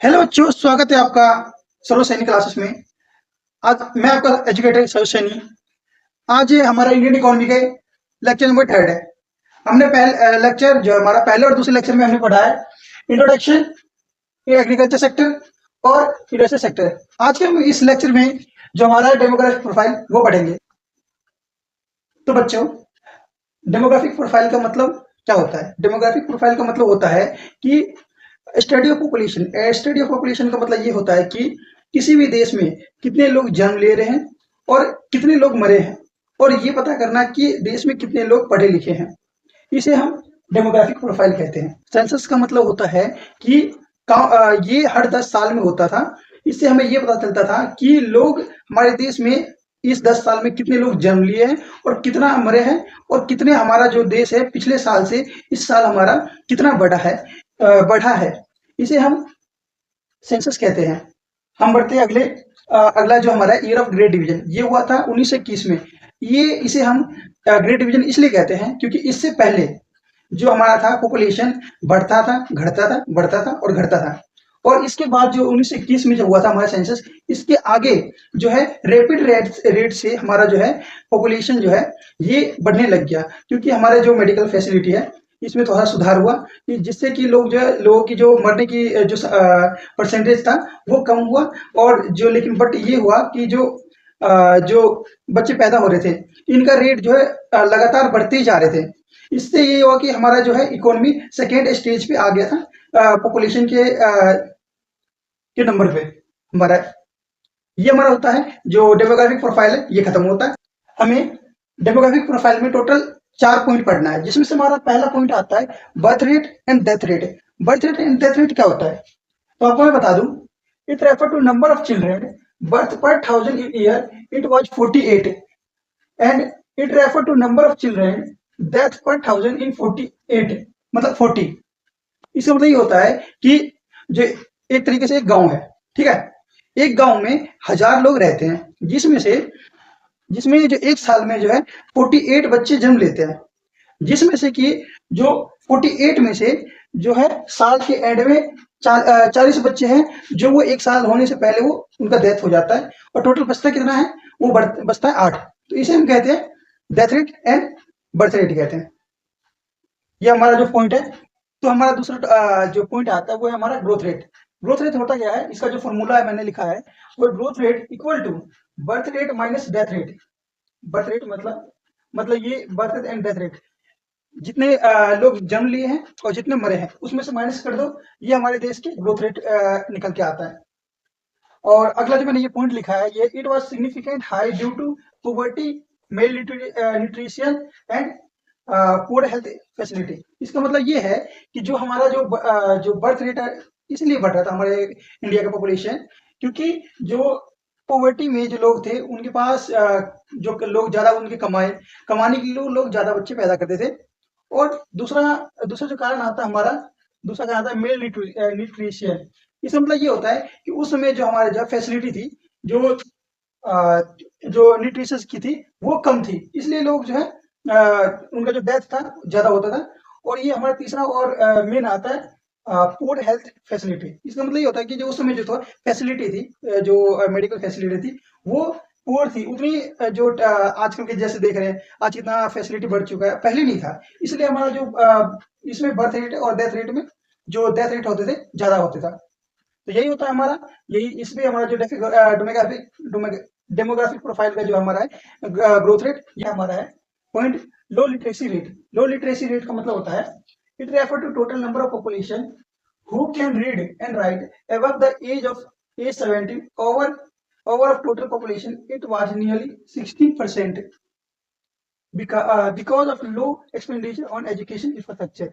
Hello बच्चों, स्वागत है आपका सर्व सैनिक क्लासेस में। आज मैं आपका एजुकेटर सर्व सैनी। आज ये हमारा इंडियन इकोनॉमी के लेक्चर नंबर थर्ड है। हमने पहले लेक्चर जो हमारा पहले और दूसरे लेक्चर में हमने पढ़ा है इंट्रोडक्शन, एग्रीकल्चर सेक्टर और इंडस्ट्रियल सेक्टर। आज के हम इस लेक्चर में जो हमारा डेमोग्राफिक प्रोफाइल वो पढ़ेंगे। तो बच्चों, डेमोग्राफिक प्रोफाइल का मतलब क्या होता है? डेमोग्राफिक प्रोफाइल का मतलब होता है कि study of population. Study of population का मतलब ये होता है कि किसी भी देश में कितने लोग जन्म ले रहे हैं और कितने लोग मरे हैं, और ये पता करना कि देश में कितने लोग पढ़े लिखे हैं। इसे हम डेमोग्राफिक प्रोफाइल कहते हैं। सेंसस का मतलब होता है कि ये हर 10 साल में होता था। इससे हमें ये पता चलता था कि लोग हमारे देश में इस 10 साल में कितने लोग जन्म लिए हैं और कितना मरे हैं, और कितने हमारा जो देश है पिछले साल से इस साल हमारा कितना बढ़ा है। इसे हम सेंसस कहते हैं। हम बढ़ते हैं अगला जो हमारा ईयर ऑफ ग्रेट डिवीजन, ये हुआ था 1921 में। ये इसे हम ग्रेट डिवीजन इसलिए कहते हैं क्योंकि इससे पहले जो हमारा था पॉपुलेशन बढ़ता था, घटता था, बढ़ता था और घटता था। और इसके बाद जो 1921 में जो हुआ था हमारा सेंसस, इसके आगे जो है रैपिड रेट से हमारा जो है पॉपुलेशन जो है ये बढ़ने लग गया, क्योंकि हमारे जो मेडिकल फैसिलिटी है इसमें थोड़ा सुधार हुआ कि जिससे कि लोगों की जो मरने की जो परसेंटेज था वो कम हुआ। और जो लेकिन बट ये हुआ कि जो बच्चे पैदा हो रहे थे इनका रेट जो है लगातार बढ़ते ही जा रहे थे। इससे ये हुआ कि हमारा जो है इकोनॉमी सेकेंड स्टेज पे आ गया था पॉपुलेशन के नंबर पे। हमारा ये हमारा होता है जो डेमोग्राफिक प्रोफाइल है, ये खत्म होता है। हमें डेमोग्राफिक प्रोफाइल में टोटल 4 पॉइंट पढ़ना है, जिसमें से हमारा पहला पॉइंट आता है birth rate and death rate. Birth rate and death rate क्या होता है तो आपको मैं बता दूं। It refer to number of children birth per 1000 in year, it was 48। And it refer to number of children death per 1000 इन 48, मतलब 40। इसका मतलब ये होता है कि जो एक तरीके से एक गांव है, ठीक है। एक गांव में 1000 लोग रहते हैं, जिसमें जो एक साल में जो है 48 बच्चे जन्म लेते हैं। जिसमें से कि जो 48 में से जो है साल के एंड में 40 बच्चे हैं जो वो एक साल होने से पहले वो उनका डेथ हो जाता है, और टोटल बचता कितना है? वो बचता है 8। तो इसे हम कहते हैं death rate and birth rate कहते हैं। ये हमारा जो पॉइंट है। तो हमारा दूसरा जो पॉइंट आता है वो है हमारा ग्रोथ रेट। ग्रोथ रेट होता क्या है? इसका जो फॉर्मूला है मैंने लिखा है, वो growth rate equal to birth rate minus death rate. Birth rate मतलब ये birth rate and death rate, जितने लोग जन्म लिए हैं और जितने मरे हैं उसमें से माइनस कर दो, ये हमारे देश के ग्रोथ रेट निकल के आता है। और अगला जो मैंने ये पॉइंट लिखा है, ये it was significant high due to poverty, malnutrition and poor health facility. इसका मतलब ये है कि जो हमारा जो बर्थ रेट है इसलिए बढ़ रहा था हमारे इंडिया का पॉपुलेशन, क्योंकि जो पॉवर्टी में जो लोग थे उनके पास जो लोग ज्यादा उनके कमाने के लिए लोग ज्यादा बच्चे पैदा करते थे। और दूसरा दूसरा जो कारण आता है हमारा, दूसरा कारण आता है मेल न्यूट्रिशन। इसका मतलब ये होता है कि उस समय जो हमारे जो फैसिलिटी थी, जो जो न्यूट्रिशन की थी वो कम थी, इसलिए लोग जो है उनका जो डेथ था ज्यादा होता था। और ये हमारा तीसरा और मेन आता है पुअर हेल्थ फैसिलिटी। इसका मतलब ये होता है कि जो उस समय जो था फैसिलिटी थी, जो मेडिकल फैसिलिटी थी वो पुअर थी उतनी, जो आजकल के जैसे देख रहे हैं आज कितना फैसिलिटी बढ़ चुका है, पहले नहीं था। इसलिए हमारा जो इसमें बर्थ रेट और डेथ रेट में जो डेथ रेट होते थे ज्यादा होते था। तो यही होता है हमारा, यही इसमें हमारा जो डेमोग्राफिक प्रोफाइल का जो हमारा है ग्रोथ रेट, ये हमारा है point. Low literacy rate. Low literacy rate का मतलब होता है it refer to total number of population who can read and write above the age 17 over of total population. It was nearly 16% because of low expenditure on education infrastructure.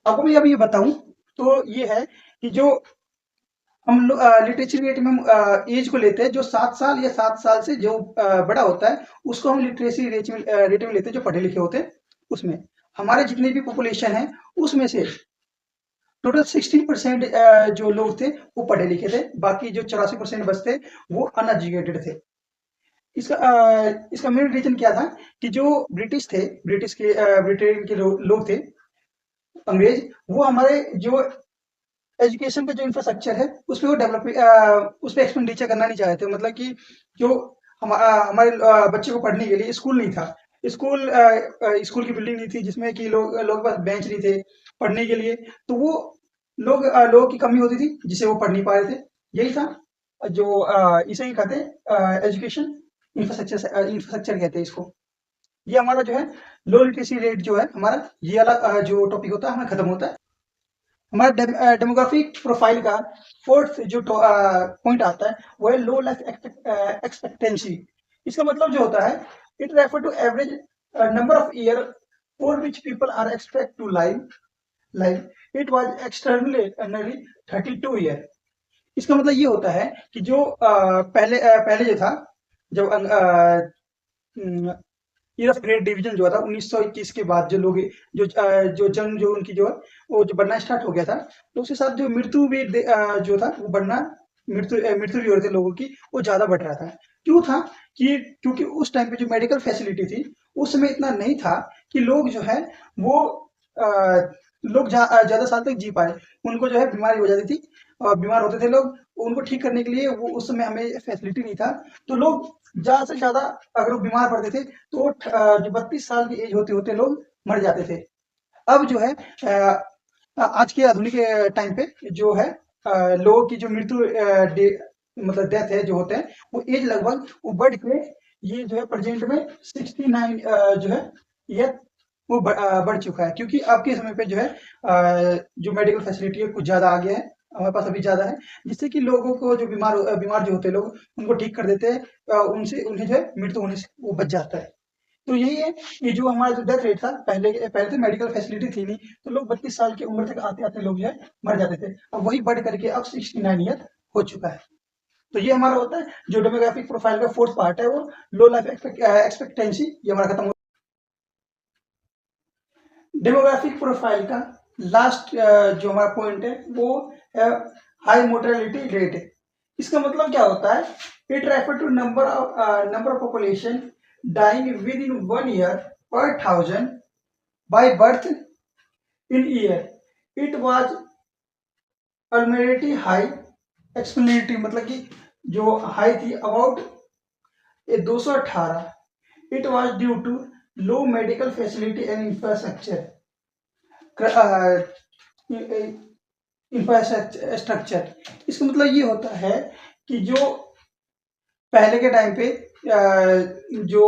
आपको मैं अभी ये बताऊं तो ये है कि जो हम लिटरेचर रेट में एज को लेते हैं, जो 7 साल या 7 साल से जो बड़ा होता है उसको हम लिटरेसी रेट में लेते हैं, जो पढ़े लिखे होते हैं उसमें। हमारे जितने भी पॉपुलेशन है उसमें से टोटल 16% जो लोग थे वो पढ़े लिखे थे, बाकी जो 84% बचते वो अनएजुकेटेड थे। इसका मेन रीजन क्या था कि जो ब्रिटिश थे, ब्रिटेन के लोग थे, अंग्रेज, वो हमारे जो एजुकेशन का जो इंफ्रास्ट्रक्चर है उस पे वो डेवलप उस पे एक्सपेंडिचर करना नहीं चाहते। मतलब कि जो हमारे बच्चे को पढ़ने के लिए स्कूल नहीं था, स्कूल की बिल्डिंग नहीं थी जिसमें कि लोगों के पास बेंच नहीं थे पढ़ने के लिए, तो वो लोगों की कमी होती थी जिसे वो पढ़ नहीं पा रहे थे। यही था जो इसे ही कहते हैं एजुकेशन इंफ्रास्ट्रक्चर कहते हैं इसको। ये हमारा जो है लो लिटरेसी रेट जो है हमारा, ये वाला जो टॉपिक होता है हमारा खत्म होता है। हमारा डेमोग्राफिक प्रोफाइल का फोर्थ जो पॉइंट आता है वो है लो लाइफ एक्सपेक्टेंसी। इसका मतलब जो होता है, it refer to average number of year for which people are expect to live it was externally 32 year. इसका मतलब ये होता है कि जो पहले जो था, जब ईयर ऑफ ग्रेट डिवीजन जो था 1921 के बाद, जो लोग जो जंग जो उनकी जो है वो जो बढ़ना स्टार्ट हो गया था, तो उसके साथ जो मृत्यु भी जो था वो बढ़ना, मृत्यु भी हो रही थी लोगों की, वो ज्यादा बढ़ रहा था। क्यों था? क्योंकि उस टाइम पे जो मेडिकल फैसिलिटी थी उस समय इतना नहीं था कि लोग जो है वो ज्यादा साल तक जी पाए। उनको जो है बीमारी हो जाती थी, बीमार होते थे लोग, उनको ठीक करने के लिए वो उस समय हमें फैसिलिटी नहीं था, तो लोग ज्यादा से ज्यादा अगर वो बीमार पड़ते थे तो जो 32 साल की एज होते होते लोग मर जाते थे। अब जो है आज के आधुनिक टाइम पे जो है लोगों की जो मृत्यु मतलब डेथ है जो होते हैं, वो एज लगभग वो बढ़ के ये जो है प्रेजेंट में 69 जो है ये वो बढ़ चुका है। क्योंकि अब के समय पे जो है जो मेडिकल फैसिलिटी है कुछ ज्यादा आ गया है, हमारे पास अभी ज्यादा है, जिससे कि लोगों को जो बीमार जो होते हैं लोग उनको ठीक कर देते हैं, उनसे उन्हें जो है मृत्यु होने से वो बच जाता है। तो यही है कि जो हमारा जो डेथ रेट था, पहले तो मेडिकल फैसिलिटी थी नहीं, तो लोग 32 साल की उम्र तक आते आते लोग जो है मर जाते थे। अब वही बढ़ करके अब 69 ईयर हो चुका है। तो ये हमारा होता है जो डेमोग्राफिक प्रोफाइल का फोर्थ पार्ट है, वो लो लाइफ एक्सपेक्टेंसी, ये हमारा खत्म हो। डेमोग्राफिक प्रोफाइल का लास्ट जो हमारा पॉइंट है वो है हाई मोर्टेलिटी रेट। इसका मतलब क्या होता है? It refer to number of population dying within 1 year per 1000 by birth in year. It was alternately high expectability, मतलब कि जो हाई थी about 218। It was due to low medical facility and infrastructure. इसका मतलब ये होता है कि जो पहले के टाइम पे जो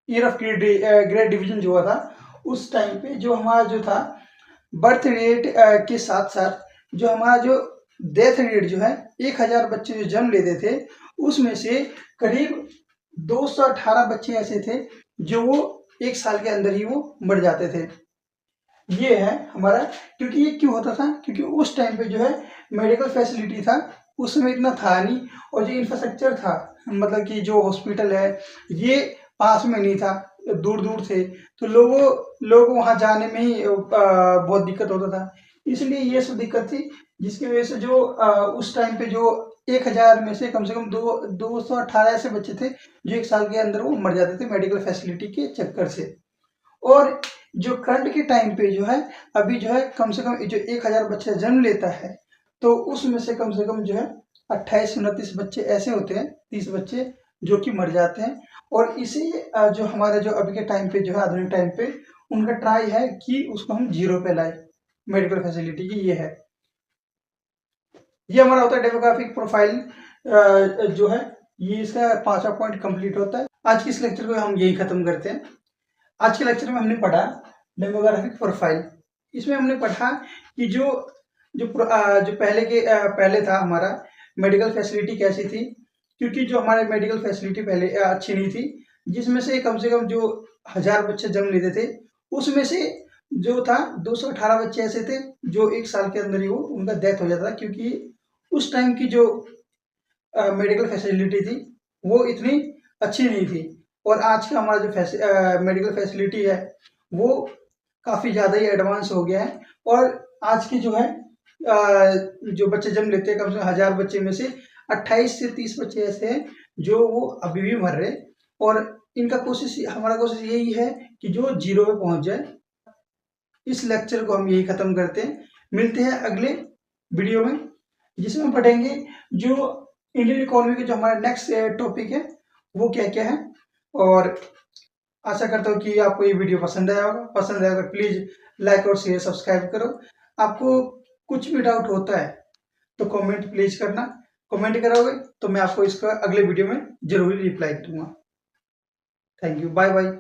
ईयर ऑफ ग्रेट डिवीजन जो हुआ था, उस टाइम पे जो हमारा जो था बर्थ रेट के साथ साथ जो हमारा जो डेथ रेट जो है 1000 बच्चे जो जन्म लेते थे, उसमें से करीब 218 बच्चे ऐसे थे जो वो 1 साल के अंदर ही वो मर जाते थे। ये है हमारा। क्योंकि ये क्यों होता था? क्योंकि उस टाइम पे जो है मेडिकल फैसिलिटी था उसमें इतना था नहीं, और जो इंफ्रास्ट्रक्चर था, मतलब कि जो हॉस्पिटल है ये पास में नहीं था, दूर दूर थे, तो लोगों वहां जाने में ही बहुत दिक्कत होता था। इसलिए ये सब दिक्कत थी, जिसकी वजह से जो उस टाइम पे जो 1000 में से कम दो 218 ऐसे बच्चे थे जो 1 साल के अंदर वो मर जाते थे मेडिकल फैसिलिटी के चक्कर से। और जो करंट के टाइम पे जो है अभी जो है कम से कम जो 1000 बच्चे जन्म लेता है, तो उसमें से कम जो है 28-29 बच्चे ऐसे होते हैं, 30 बच्चे जो कि मर जाते हैं। और इसी जो हमारे जो अभी के टाइम पे जो है आधुनिक टाइम पे उनका ट्राई है कि उसको हम जीरो पे लाए मेडिकल फैसिलिटी की। ये हमारा होता है डेमोग्राफिक प्रोफाइल जो है, ये इसका 5वां पॉइंट कंप्लीट होता है। आज के इस लेक्चर को हम यही खत्म करते हैं। आज के लेक्चर में हमने पढ़ा डेमोग्राफिक प्रोफाइल। इसमें हमने पढ़ा कि जो पहले था हमारा मेडिकल फैसिलिटी कैसी थी। क्योंकि जो हमारे मेडिकल फैसिलिटी पहले अच्छी नहीं थी, जिसमें से कम जो 1000 बच्चे जन्म लेते थे, उसमें से जो था 218 बच्चे ऐसे थे जो 1 साल के अंदर ही वो उनका डेथ हो जाता था। क्योंकि उस टाइम की जो मेडिकल फैसिलिटी थी वो इतनी अच्छी नहीं थी। और आज का हमारा जो मेडिकल फैसिलिटी है वो काफ़ी ज़्यादा ही एडवांस हो गया है। और आज की जो है जो बच्चे जन्म लेते हैं, कम से कम 1000 बच्चे में से 28 से 30 बच्चे ऐसे हैं जो वो अभी भी मर रहे। और हमारा कोशिश यही है कि जो जीरो पे पहुंच जाए। इस लेक्चर को हम यही खत्म करते हैं। मिलते हैं अगले वीडियो में, जिसमें हम पढ़ेंगे जो इंडियन इकोनॉमी के जो हमारा नेक्स्ट टॉपिक है वो क्या क्या है। और आशा करता हूँ कि आपको ये वीडियो पसंद आया होगा। पसंद आया तो प्लीज लाइक और शेयर सब्सक्राइब करो। आपको कुछ भी डाउट होता है तो कमेंट प्लीज करना। कमेंट करोगे तो मैं आपको इसका अगले वीडियो में जरूर रिप्लाई दूंगा। Thank you, bye bye.